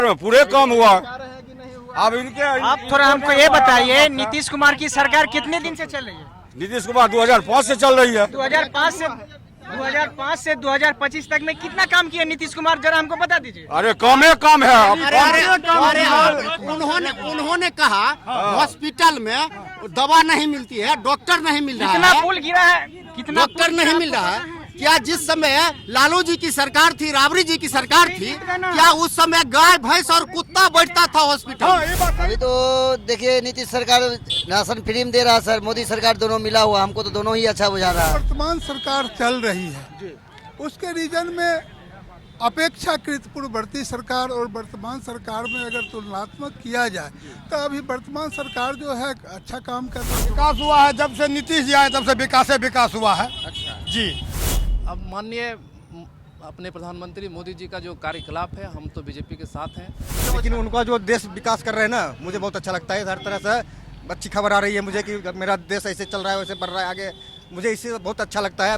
में पूरे काम हुआ है। अब इनके आप थोड़ा हमको ये बताइए, नीतीश कुमार की सरकार कितने दिन से चल रही है? नीतीश कुमार 2005 से चल रही है। 2005 से 2025 तक में कितना काम किया नीतीश कुमार, जरा हमको बता दीजिए। अरे काम है। उन्होंने कहा हॉस्पिटल में दवा नहीं मिलती है, डॉक्टर नहीं मिल रहा कितना है, पुल गिरा है, कितना डॉक्टर नहीं मिल रहा है। क्या जिस समय लालू जी की सरकार थी, राबड़ी जी की सरकार थी, क्या उस समय गाय भैंस और कुत्ता बैठता था हॉस्पिटल? अभी तो देखिए नीतीश सरकार राशन फ्री में दे रहा है सर, मोदी सरकार दोनों मिला हुआ, हमको तो दोनों ही अच्छा बुझा रहा है। वर्तमान सरकार चल रही है, उसके रीजन में अपेक्षाकृत पूर्ववर्ती सरकार और वर्तमान सरकार में अगर तुलनात्मक किया जाए तो अभी वर्तमान सरकार जो है अच्छा काम कर रही है। विकास हुआ है जब से नीतीश जी आए, तब से विकास हुआ है। अच्छा जी, अब माननीय अपने प्रधानमंत्री मोदी जी का जो कार्यकलाप है, हम तो बीजेपी के साथ हैं। लेकिन उनका जो देश विकास कर रहे हैं ना, मुझे बहुत अच्छा लगता है। हर तरह से अच्छी खबर आ रही है मुझे कि मेरा देश ऐसे चल रहा है, वैसे बढ़ रहा है आगे। मुझे इससे बहुत अच्छा लगता है।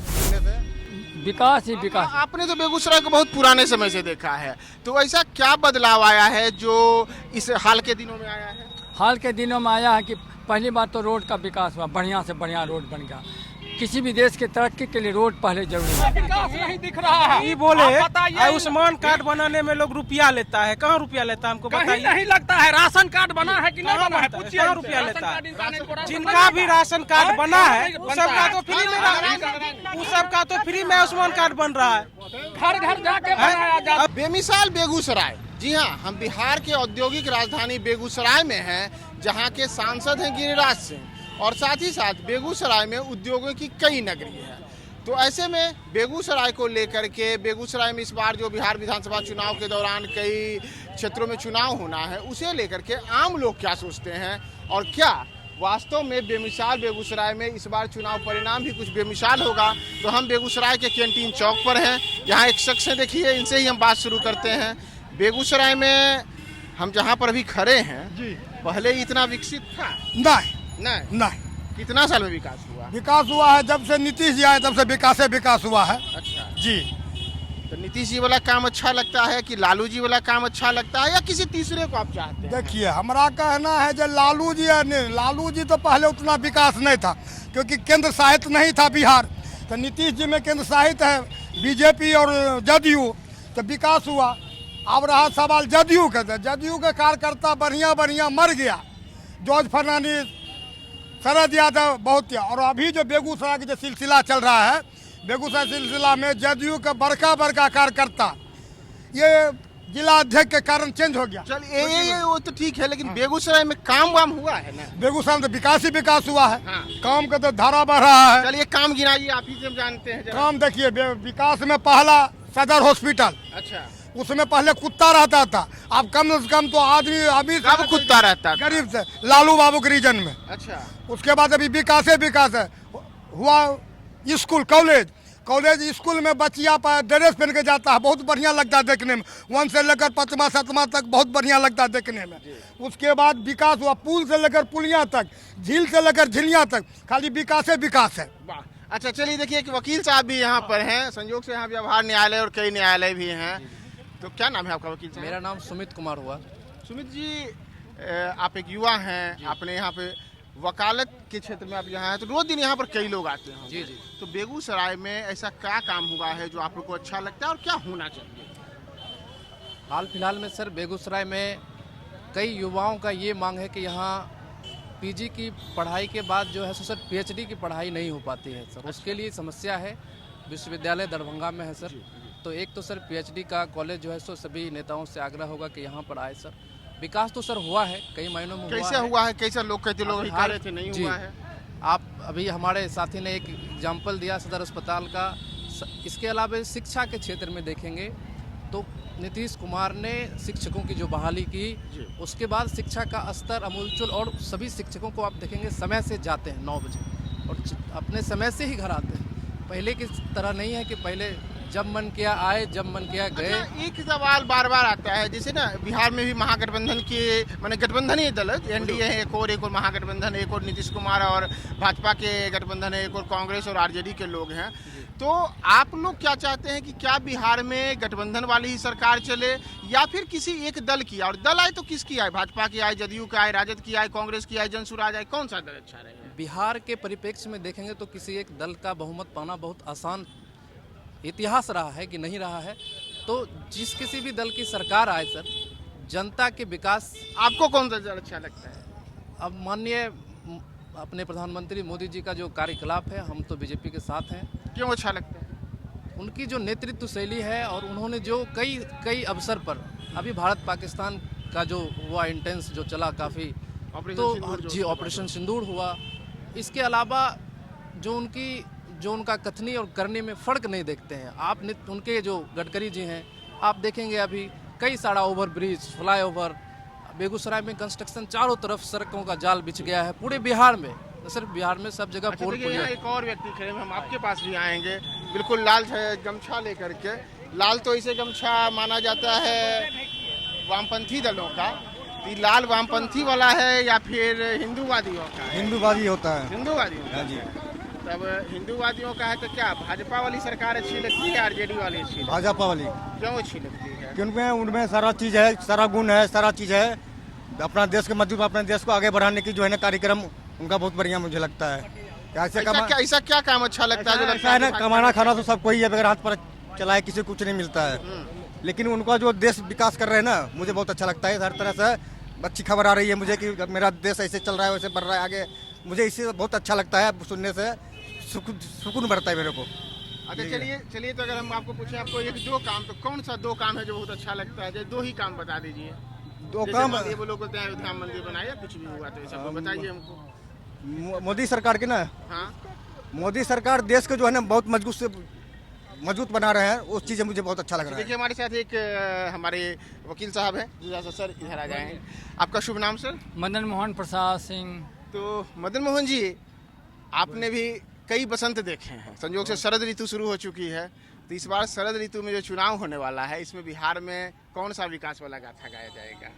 विकास ही विकास। आपने तो बेगूसराय को बहुत पुराने समय से देखा है, तो ऐसा क्या बदलाव आया है जो इस हाल के दिनों में आया है? हाल के दिनों में आया है कि पहली बात तो रोड का विकास हुआ, बढ़िया से बढ़िया रोड बन गया। किसी भी देश के तरक्की के लिए रोड पहले जरूरी है। विकास नहीं दिख रहा है। ये बोले आयुष्मान कार्ड बनाने में लोग रुपया लेता है, कहाँ रुपया लेता है हमको बताइए। नहीं लगता है। राशन कार्ड बना है कि नहीं बना है, पूछिए कहाँ रुपया लेता है। जिनका भी राशन कार्ड बना है वो सबका तो फ्री में, वो सबका तो फ्री में आयुष्मान कार्ड बन रहा है, घर घर जाके बनाया जाता। बेमिसाल बेगूसराय, जी हाँ, हम बिहार के औद्योगिक राजधानी बेगूसराय में हैं, जहाँ के सांसद हैं गिरिराज सिंह, और साथ ही साथ बेगूसराय में उद्योगों की कई नगरी है। तो ऐसे में बेगूसराय को लेकर के, बेगूसराय में इस बार जो बिहार विधानसभा चुनाव के दौरान कई क्षेत्रों में चुनाव होना है, उसे लेकर के आम लोग क्या सोचते हैं और क्या वास्तव में बेमिसाल बेगूसराय में इस बार चुनाव परिणाम भी कुछ बेमिसाल होगा। तो हम बेगूसराय के कैंटीन चौक पर हैं, यहाँ एक शख्स है, देखिए इनसे ही हम बात शुरू करते हैं। बेगूसराय में हम जहाँ पर अभी खड़े हैं, पहले इतना विकसित था? नहीं। कितना साल में विकास हुआ? विकास हुआ है जब से नीतीश जी आए, तब से विकास हुआ है। अच्छा जी, तो नीतीश जी वाला काम अच्छा लगता है कि लालू जी वाला काम अच्छा लगता है, या किसी तीसरे को आप चाहते हैं? देखिए हमारा कहना है जो लालू जी है, नहीं लालू जी तो पहले उतना विकास नहीं था, क्योंकि केंद्र शासित नहीं था बिहार। तो नीतीश जी में केंद्र शासित है बीजेपी और जदयू, तो विकास हुआ। अब रहा सवाल जदयू का, जदयू के कार्यकर्ता बढ़िया मर गया, जॉर्ज फर्नांडिस, शरद यादव बहुत किया। और अभी जो बेगूसराय का जो सिलसिला चल रहा है, बेगूसराय सिलसिला में जदयू का बड़का कार्यकर्ता ये जिला अध्यक्ष के कारण चेंज हो गया। चलिए वो तो ठीक है, लेकिन बेगूसराय में काम वाम हुआ है ना? बेगूसराय में तो विकास हुआ है। हाँ। काम का तो धारा बढ़ रहा है। चलिए काम गिनाइए, आप ही से जानते हैं। काम देखिए, विकास में पहला सदर हॉस्पिटल, अच्छा, उसमें पहले कुत्ता रहता था, अब कम से कम तो आदमी कब कुत्ता रहता था? गरीब से लालू बाबू के रीजन में। अच्छा, उसके बाद अभी विकास है हुआ। स्कूल कॉलेज स्कूल में बच्चिया पर ड्रेस पहन के जाता है, बहुत बढ़िया लगता है देखने में। 1 से लेकर 5वां 7वां तक बहुत बढ़िया लगता है देखने में। उसके बाद विकास हुआ, पुल से लेकर पुलिया तक, झील से लेकर झिलिया तक, खाली विकास है। अच्छा चलिए, देखिए एक वकील साहब भी यहाँ पर हैं, संयोग से यहाँ व्यवहार न्यायालय और कई न्यायालय भी हैं। तो क्या नाम है आपका वकील साहब? मेरा नाम सुमित कुमार हुआ। सुमित जी, आप एक युवा हैं, आपने यहाँ पे वकालत के क्षेत्र में आप यहाँ हैं, तो रोज दिन यहाँ पर कई लोग आते हैं। जी। तो बेगूसराय में ऐसा क्या काम हुआ है जो आप लोग को अच्छा लगता है और क्या होना चाहिए? हाल फिलहाल में सर बेगूसराय में कई युवाओं का ये मांग है कि यहाँ पीजी की पढ़ाई के बाद जो है सर पीएचडी की पढ़ाई नहीं हो पाती है सर। उसके लिए समस्या है। विश्वविद्यालय दरभंगा में है सर, तो एक तो सर पीएचडी का कॉलेज जो है सो सभी नेताओं से आग्रह होगा कि यहाँ पर आए सर। विकास तो सर हुआ है, कई महीनों में कैसे हुआ है? कैसे लोग कहते, लोग कह रहे थे नहीं हुआ है। आप अभी हमारे साथी ने एक एग्जाम्पल दिया सदर अस्पताल का। इसके अलावा शिक्षा के क्षेत्र में देखेंगे तो नीतीश कुमार ने शिक्षकों की जो बहाली की, उसके बाद शिक्षा का स्तर अमूलचूल, और सभी शिक्षकों को आप देखेंगे समय से जाते हैं 9 बजे और अपने समय से ही घर आते हैं। पहले की तरह नहीं है कि पहले जब मन किया आए, जब मन किया गए। अच्छा, एक सवाल बार बार आता है, जैसे ना बिहार में भी महागठबंधन के, माने गठबंधन ही दल है, एनडीए है एक और महागठबंधन, एक और नीतीश कुमार और भाजपा के गठबंधन है, एक और कांग्रेस और आरजेडी के लोग हैं। तो आप लोग क्या चाहते हैं कि क्या बिहार में गठबंधन वाली ही सरकार चले, या फिर किसी एक दल की? और दल आए तो किसकी आए? भाजपा की आए, जदयू का आए, राजद की आए, कांग्रेस की आए, जनसुराज आए, कौन सा दल अच्छा रहेगा? बिहार के परिप्रेक्ष्य में देखेंगे तो किसी एक दल का बहुमत पाना बहुत आसान इतिहास रहा है कि नहीं रहा है। तो जिस किसी भी दल की सरकार आए सर, जनता के विकास। आपको कौन सा दल अच्छा लगता है? अब माननीय अपने प्रधानमंत्री मोदी जी का जो कार्यकलाप है, हम तो बीजेपी के साथ हैं। क्यों अच्छा लगता है? उनकी जो नेतृत्व शैली है और उन्होंने जो कई अवसर पर, अभी भारत पाकिस्तान का जो हुआ इंटेंस जो चला काफ़ी, तो जी ऑपरेशन सिंदूर हुआ। इसके अलावा जो उनका कथनी और करने में फ़र्क नहीं देखते हैं आप। उनके जो गडकरी जी हैं, आप देखेंगे अभी कई सारा ओवर ब्रिज, फ्लाईओवर, बेगूसराय में कंस्ट्रक्शन, चारों तरफ सड़कों का जाल बिछ गया है पूरे बिहार में, न सिर्फ बिहार में, सब जगह पोल खुले। एक और व्यक्ति खड़े हैं, हम आपके पास भी आएंगे, बिल्कुल लाल गमछा लेकर के। लाल तो इसे गमछा माना जाता है वामपंथी दलों का, ये लाल वामपंथी वाला है या फिर हिंदूवादियों का है? हिंदूवादी होता है। हिंदूवादी हाँ जी। तब हिंदूवादियों का है तो क्या भाजपा वाली सरकार अच्छी लगती है, आरजेडी वाली अच्छी लगती है? भाजपा वाली। क्यों अच्छी लगती है? क्योंकि उनमें सारा चीज़ है, सारा गुण है, सारा चीज़ है। अपना देश के मजबूत, अपने देश को आगे बढ़ाने की जो है ना कार्यक्रम उनका बहुत बढ़िया मुझे लगता है। ऐसा क्या काम अच्छा लगता है जो लगता है ना, कमाना खाना तो सबको ही है, अगर हाथ पर चलाए किसी को कुछ नहीं मिलता है। लेकिन उनका जो देश विकास कर रहे हैं ना, मुझे बहुत अच्छा लगता है। हर तरह से अच्छी खबर आ रही है मुझे कि मेरा देश ऐसे चल रहा है, वैसे बढ़ रहा है आगे। मुझे इससे बहुत अच्छा लगता है, सुनने से सुकून बढ़ता है मेरे को। अच्छा चलिए तो अगर हम आपको पूछें, आपको एक दो काम, तो कौन सा दो काम है जो बहुत अच्छा लगता है? दो ही काम बता दीजिए। दो काम? ये वो लोग कहते हैं अयोध्या मंदिर बनाया, कुछ भी हुआ तो ये सब बताइए हमको। मोदी सरकार के ना, हाँ, मोदी सरकार देश को जो है ना बहुत मजबूत बना रहे हैं, उस चीज़ मुझे बहुत अच्छा लग रहा है। देखिए हमारे साथ एक हमारे वकील साहब हैं, सर इधर आ जाएं। आपका शुभ नाम सर? मदन मोहन प्रसाद सिंह। तो मदन मोहन जी, आपने भी कई बसंत देखे हैं, संयोग से शरद ऋतु शुरू हो चुकी है, तो इस बार शरद ऋतु में जो चुनाव होने वाला है, इसमें बिहार में कौन सा विकास वाला गाथा गाया जाएगा?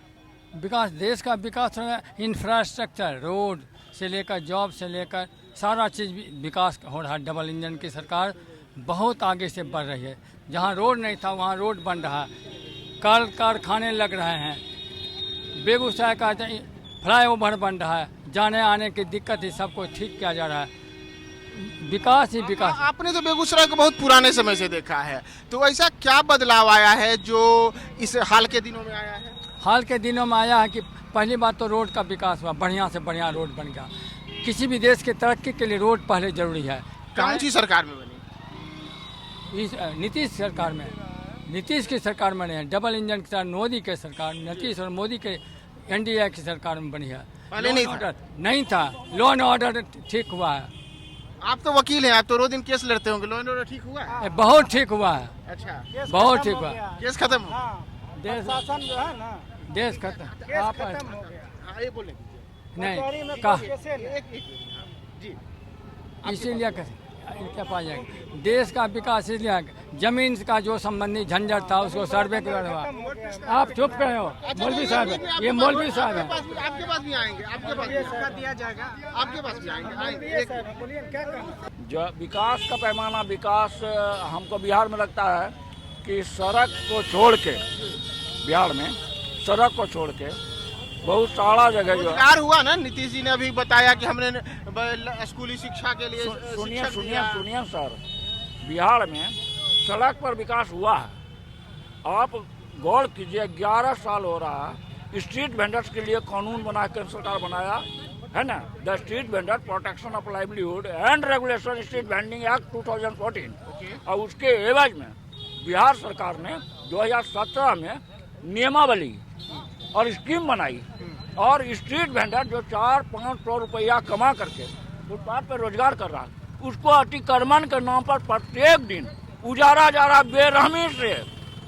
विकास, देश का विकास, इंफ्रास्ट्रक्चर, रोड से लेकर जॉब से लेकर सारा चीज़ विकास हो रहा है। डबल इंजन की सरकार बहुत आगे से बढ़ रही है। जहाँ रोड नहीं था वहाँ रोड बन रहा है, कारखाने लग रहे हैं, बेगूसराय का फ्लाईओवर बन रहा है, जाने आने की दिक्कत ही सबको ठीक किया जा रहा है। विकास ही विकास। आपने तो बेगूसराय को बहुत पुराने समय से देखा है, तो ऐसा क्या बदलाव आया है जो इस हाल के दिनों में आया है? हाल के दिनों में आया है कि पहली बात तो रोड का विकास हुआ, बढ़िया से बढ़िया रोड बन गया। किसी भी देश की तरक्की के लिए रोड पहले जरूरी है। कौन सी सरकार में बनी? इस नीतीश सरकार में, नीतीश की सरकार में नहीं, डबल इंजन की मोदी के सरकार, नीतीश और मोदी के एनडीए की सरकार में बनी है। पहले नहीं था, लॉ एंड ऑर्डर ठीक हुआ है। आप तो वकील हैं, आप तो रोज दिन केस लड़ते होंगे, लॉ एंड ऑर्डर ठीक हुआ है? बहुत ठीक हुआ है। अच्छा, बहुत ठीक हुआ। केस खत्म हो? देश शासन जो है ना, देश खत्म। आप ये बोले नहीं का जी, इसीलिए क्या पा जाएगा देश का विकास, इसलिए जमीन का जो संबंधी झंझट था उसको सर्वे करवा। आप चुप रहे हो मौलवी साहब, ये मौलवी साहब है। आपके पास भी आएंगे, आपके पास दिया जाएगा, आपके पास भी आएंगे। जो विकास का पैमाना, विकास हमको बिहार में लगता है कि सड़क को छोड़ के, बिहार में सड़क को छोड़ के बहुत सारा जगह जो रोजगार हुआ ना। नीतीश जी ने अभी बताया कि हमने स्कूली शिक्षा के लिए सुनिए सर, बिहार में सड़क पर विकास हुआ है। आप गौर कीजिए, 11 साल हो रहा है, स्ट्रीट वेंडर्स के लिए कानून बना कर सरकार बनाया है ना, the street vendor protection of livelihood and regulation street vending act 2014। और उसके एवज में बिहार सरकार ने 2017 में नियमावली और स्कीम बनाई, और स्ट्रीट वेंडर जो 400-500 रुपया कमा करके फुटपाथ पर रोजगार कर रहा है, उसको अतिक्रमण के नाम पर प्रत्येक दिन उजाड़ा जा रहा बेरहमी से,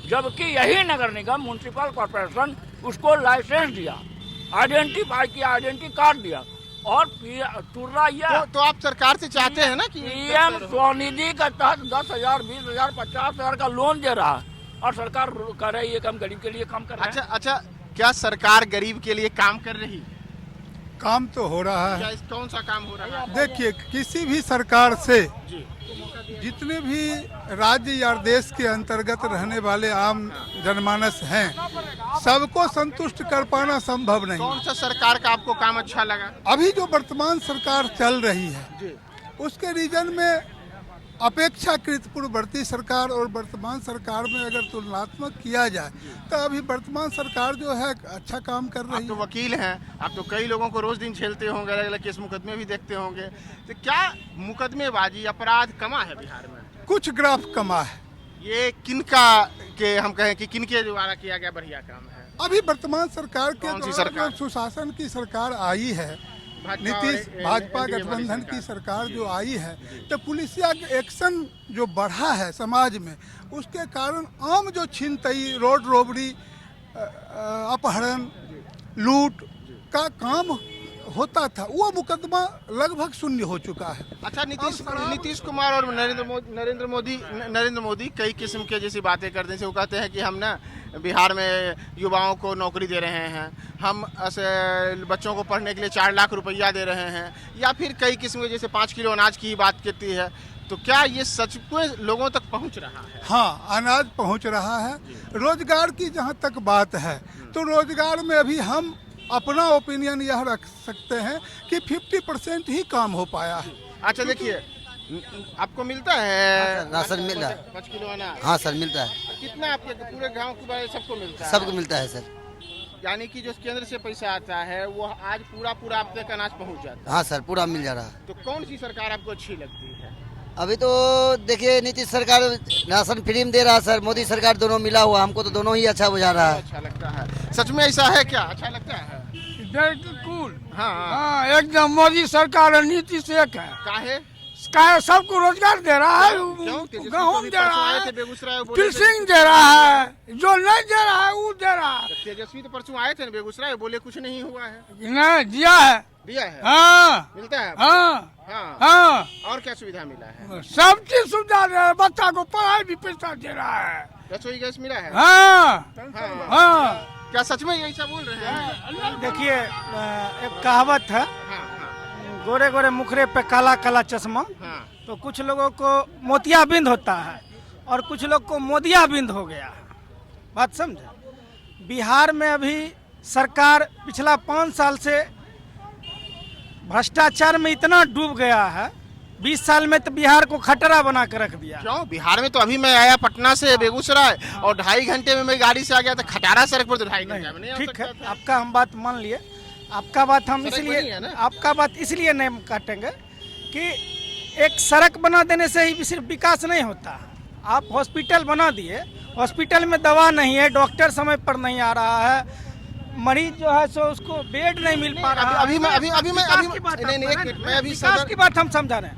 जबकि यही नगर निगम म्युनिसिपल कॉर्पोरेशन उसको लाइसेंस दिया, आइडेंटिफाई किया, आइडेंटिटी कार्ड दिया, और तुर्रा तो आप सरकार से चाहते हैं ना कि पीएम स्वनिधि के तहत 10,000, 20,000, 50,000 का लोन दे रहा है, और सरकार कर रही है कि हम गरीब के लिए काम कर रहे हैं। अच्छा, क्या सरकार गरीब के लिए काम कर रही? काम तो हो रहा क्या है। इस कौन सा काम हो रहा है? देखिए, किसी भी सरकार से जितने भी राज्य या देश के अंतर्गत रहने वाले आम जनमानस हैं, सबको संतुष्ट कर पाना संभव नहीं। कौन सा सरकार का आपको काम अच्छा लगा? अभी जो वर्तमान सरकार चल रही है उसके रीजन में अपेक्षाकृत पूर्ववर्ती सरकार और वर्तमान सरकार में अगर तुलनात्मक किया जाए तो अभी वर्तमान सरकार जो है अच्छा काम कर रही आप तो है। वकील हैं, आप तो कई लोगों को रोज दिन झेलते होंगे, अलग अलग केस मुकदमे भी देखते होंगे, तो क्या मुकदमेबाजी अपराध कमा है बिहार में? कुछ ग्राफ कमा है। ये किनका के हम कहें कि किनके द्वारा किया गया बढ़िया काम है? अभी वर्तमान सरकार के कौन सी द्वारा सरकार? जो सुशासन की सरकार आई है, भाजपा भाजपा वाली गठबंधन की सरकार। सरकार जो आई है, तो पुलिसिया एक्शन जो बढ़ा है समाज में, उसके कारण आम जो छिनतई, रोड रोबरी, अपहरण, लूट का काम होता था, वो मुकदमा लगभग शून्य हो चुका है। अच्छा, नीतीश कुमार और नरेंद्र मोदी कई किस्म के जैसी बातें करते हैं। वो कहते हैं कि हम ना बिहार में युवाओं को नौकरी दे रहे हैं, हम ऐसे बच्चों को पढ़ने के लिए 4 लाख रुपया दे रहे हैं, या फिर कई किस्म के जैसे 5 किलो अनाज की बात कहती है। तो क्या ये सच में लोगों तक पहुंच रहा है? हाँ, अनाज पहुंच रहा है। रोजगार की जहाँ तक बात है, तो रोजगार में अभी हम अपना ओपिनियन यह रख सकते हैं कि 50% ही काम हो पाया है। अच्छा, देखिए, आपको मिलता है राशन मिल रहा है। 5 किलो अनाज? हाँ सर, मिलता है। कितना आपके पूरे गांव के सबको मिलता है? सबको मिलता है सर। यानी कि जो केंद्र से पैसा आता है वो आज पूरा आप तक अनाज पहुंच जाता है? हाँ सर, पूरा मिल जा रहा है। तो कौन सी सरकार आपको अच्छी लगती है? अभी तो देखिए, नीतीश सरकार राशन फ्री में दे रहा है सर, मोदी सरकार दोनों मिला हुआ, हमको तो दोनों ही अच्छा बुझा रहा है। अच्छा लगता है? सच में ऐसा है क्या? अच्छा लगता है? बिल्कुल। हाँ, एकदम मोदी सरकार और नीतीश एक है। काहे? सबको रोजगार दे रहा है, गेहूँ दे रहा है, बेगूसराय फिशिंग दे रहा है, जो नहीं दे रहा है वो दे रहा है। तेजस्वी तो परसों आए थे बेगूसराय, बोले कुछ नहीं हुआ है। नहीं दिया है। दिया है? हाँ, मिलता है? हाँ, हाँ, हाँ, और क्या सुविधा मिला है? सब चीज सुविधा दे रहा है, बच्चा को पढ़ाई भी पैसा दे रहा है। रसोई गैस मिला है? हाँ, हाँ, हाँ। क्या सच में यही सब बोल रहे हैं? देखिए, एक कहावत है, हाँ, हाँ, गोरे गोरे मुखरे पे काला काला चश्मा। हाँ। तो कुछ लोगों को मोतियाबिंद होता है और कुछ लोग को मोदियाबिंद हो गया है। बात समझे? बिहार में अभी सरकार पिछला 5 साल से भ्रष्टाचार में इतना डूब गया है, 20 साल में तो बिहार को खटरा बना कर रख दिया। क्यों? बिहार में तो अभी मैं आया पटना से बेगूसराय और 2.5 घंटे में मैं गाड़ी से आ गया था। खटारा सड़क पर तो 2.5 घंटे में नहीं आ ठीक सकता है, था। आपका हम बात मान लिए। आपका बात हम सड़क बनी इसलिए है ना? आपका बात इसलिए नहीं काटेंगे कि एक सड़क बना देने से ही सिर्फ विकास नहीं होता। आप हॉस्पिटल बना दिए, हॉस्पिटल में दवा नहीं है, डॉक्टर समय पर नहीं आ रहा है, मरीज जो है सो उसको बेड नहीं मिल पा रहा है। विकास की बात हम समझा रहे हैं।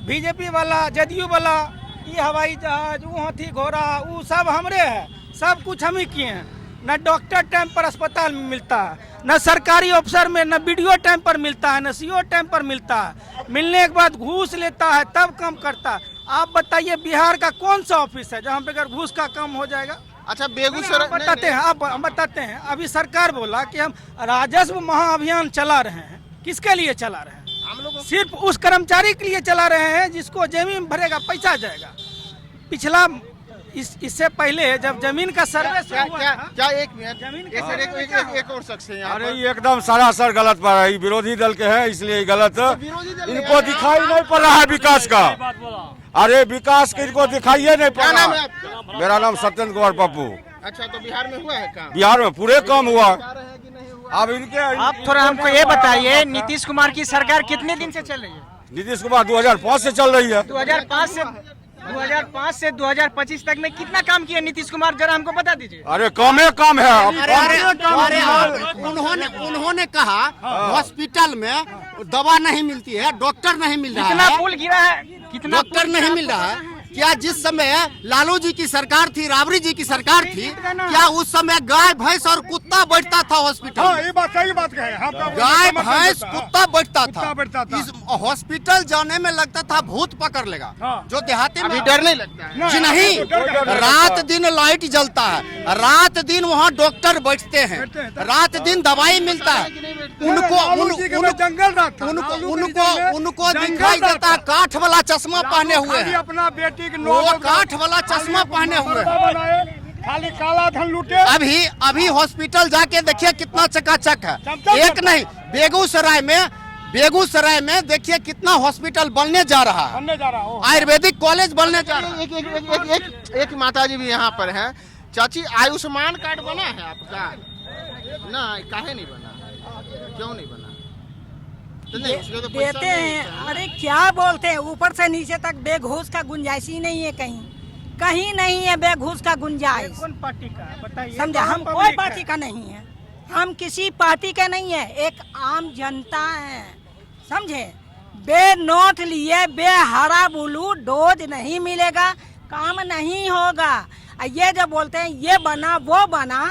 बीजेपी वाला, जदयू वाला, ये हवाई जहाज, वो हाथी घोड़ा, वो सब हमरे है, सब कुछ हम ही किए हैं। न डॉक्टर टाइम पर अस्पताल में मिलता है, न सरकारी अफसर में, न बीडीओ टाइम पर मिलता है, न सीओ टाइम पर मिलता है। मिलने के बाद घूस लेता है, तब काम करता है। आप बताइए, बिहार का कौन सा ऑफिस है जहाँ पे अगर घूस का काम हो जाएगा? अच्छा, बेगूसराय बताते हैं, आप बताते हैं। अभी सरकार बोला कि हम राजस्व महाअभियान चला रहे हैं। किसके लिए चला रहे हैं? हम लोग सिर्फ उस कर्मचारी के लिए चला रहे हैं जिसको जमीन भरेगा, पैसा जाएगा। पिछला इससे पहले जब जमीन का सर्वे क्या एक मिनट, एक और शख्स है यहाँ अरे ये एकदम सरासर गलत पा रहा है, विरोधी दल के हैं इसलिए गलत। इनको दिखाई नहीं पड़ रहा है विकास का। अरे विकास के इनको दिखाइए नहीं पड़ रहा है। मेरा नाम सत्येंद्र कुमार पप्पू। अच्छा, तो बिहार में हुआ है काम? बिहार में पूरे काम हुआ। अब इनके आप थोड़ा हमको ये बताइए, नीतीश कुमार की सरकार कितने दिन से चल रही है? नीतीश कुमार 2005 से चल रही है। 2005 से 2025 तक में कितना काम किया नीतीश कुमार, जरा हमको बता दीजिए। अरे कमे कम है। उन्होंने कहा हॉस्पिटल में दवा नहीं मिलती है, डॉक्टर नहीं मिल रहा कितना है, पुल गिरा है, कितना डॉक्टर नहीं मिल रहा है। क्या जिस समय लालू जी की सरकार थी, राबड़ी जी की सरकार थी, क्या उस समय गाय भैंस और कुत्ता कुत्ता बैठता था हॉस्पिटल। हाँ, ये बात सही बात कहे। हाँ, गाय भैंस कुत्ता बैठता कुत्ता बैठता था। इस हॉस्पिटल जाने में लगता था भूत पकड़ लेगा। हाँ। जो देहाती में अभी डर नहीं लगता है। जी नहीं, रात दिन लाइट जलता है, रात दिन वहाँ डॉक्टर बैठते हैं, रात दिन दवाई मिलता है। उनको दिखाई देता है काठ वाला चश्मा पहने हुए हैं, अपना बेटी के वो काठ वाला चश्मा पहने हुए हैं। खाली काला धन लूटे। अभी हॉस्पिटल जाके देखिए कितना चकाचक है। एक नहीं, बेगूसराय में देखिए कितना हॉस्पिटल बनने जा रहा है, आयुर्वेदिक कॉलेज बनने जा रहा है। एक माता जी भी यहाँ पर हैं। चाची, आयुष्मान कार्ड बना है आपका? ना, काहे नहीं बना? क्यों नहीं बना? तो नहीं, उसके तो पैसा देते नहीं हैं। अरे क्या बोलते हैं, ऊपर से नीचे तक बेघूस का गुंजाइश ही नहीं है, कहीं नहीं है बेघूस का गुंजाइश। कौन पार्टी का बताइए? समझे, हम कोई पार्टी का नहीं है, हम किसी पार्टी का नहीं है, एक आम जनता है। समझे, बे नोट लिए बे हरा बुलू डोज नहीं मिलेगा, काम नहीं होगा। ये जो बोलते हैं ये बना वो बना,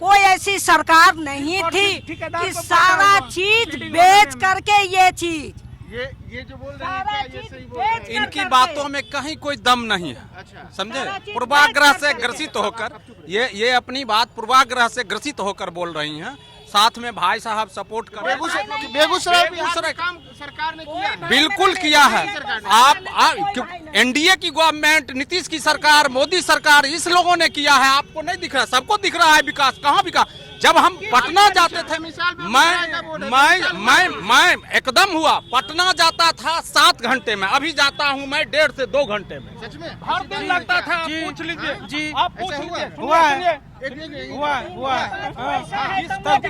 कोई ऐसी सरकार नहीं थी कि सारा चीज बेच करके ये चीज ये जो बोल रहे हैं क्या ये सही बोल रहे हैं? इनकी बातों में कहीं कोई दम नहीं है। अच्छा, समझे, पूर्वाग्रह से ग्रसित होकर ये अपनी बात पूर्वाग्रह से ग्रसित होकर बोल रही हैं। साथ में भाई साहब सपोर्ट कर बेगूसराय काम सरकार ने किया है। बिल्कुल किया है। आप एनडीए की गवर्नमेंट, नीतीश की सरकार, मोदी सरकार, इस लोगों ने किया है। आपको नहीं दिख रहा? सबको दिख रहा है विकास। कहाँ विकास? जब हम पटना जाते थे, मैं एकदम हुआ, पटना जाता था 7 घंटे में, अभी जाता हूँ मैं 1.5 से 2 घंटे में। सच में हर दिन लगता था। पूछ लीजिए जी, आप पूछ लीजिए। हुआ है।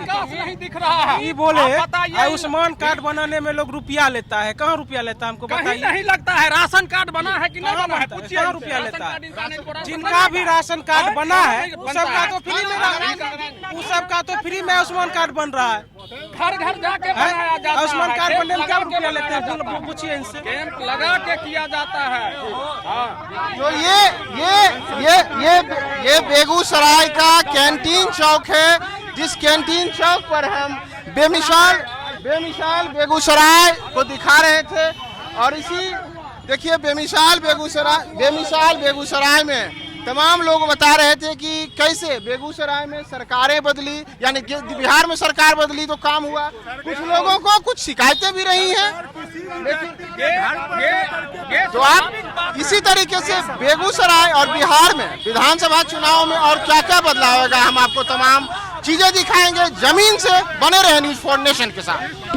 विकास नहीं दिख रहा है। ये बोले बताइए, आयुष्मान कार्ड बनाने में लोग रुपया लेता है, कहाँ रुपया लेता है हमको बताइए? नहीं लगता है। राशन कार्ड बना है कि नहीं बना है? पूछिए, कहाँ रुपया लेता है? जिनका भी राशन कार्ड बना है उस सबका तो फ्री में, उस सबका तो फ्री में आयुष्मान कार्ड बन रहा है। घर घर जाके बनाया जाता है। आयुष्मान कार्ड बनने में क्या रुपया लेते हैं? पूछिए इनसे। कैंप लगा के किया जाता है। तो ये बेगूसराय का कैंटीन चौक है, जिस कैंटीन चौक पर हम बेमिसाल बेगूसराय को दिखा रहे थे। और इसी देखिए बेमिसाल बेगूसराय में तमाम लोग बता रहे थे कि कैसे बेगूसराय में सरकारें बदली, यानी बिहार में सरकार बदली तो काम हुआ। कुछ लोगों को कुछ शिकायतें भी रही हैं, लेकिन तो आप इसी तरीके से बेगूसराय और बिहार में विधानसभा चुनाव में और क्या क्या बदलाव होगा, हम आपको तमाम चीजें दिखाएंगे। जमीन से बने रहे न्यूज़ 4 नेशन के साथ।